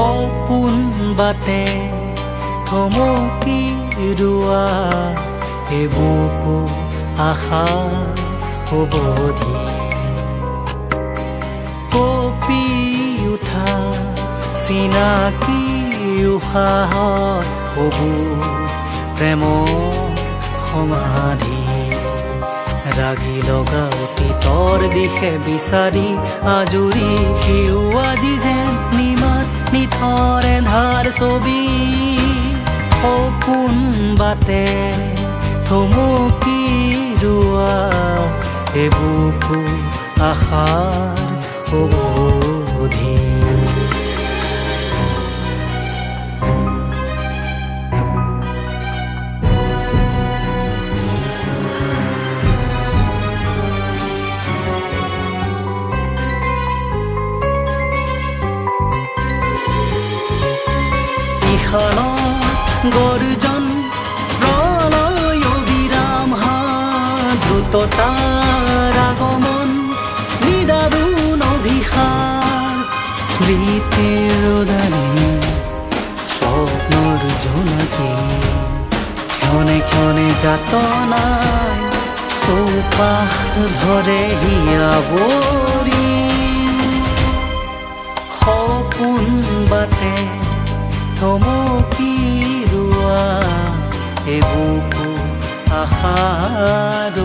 সপোন বাটে থমকি ৰোৱা এবুকু আশা অবধি কঁপি উঠা চিনাকি উশাহত সবুজ প্ৰেমৰ সমাধি ৰাগি লগা অতীতৰ দিশে বিচাৰি আজৰি সিও আজি যেন নিমাত নিথৰ এন্ধাৰ ছবি সপোন বাটে থমকি ৰোৱা এবুকু আশাৰ অবধি গৰ্জন প্ৰলয় বিৰাম দ্ৰুততাৰ আগমন নিদাৰুণ অভিশাপ স্মৃতিৰ ৰদালি স্বপ্নৰ জোনাকী ক্ষণে ক্ষণে যাতনাই চৌপাশ ধৰে হিয়াবৰি সপোন বাটে থমকি ৰোৱা এবুকু আশাৰ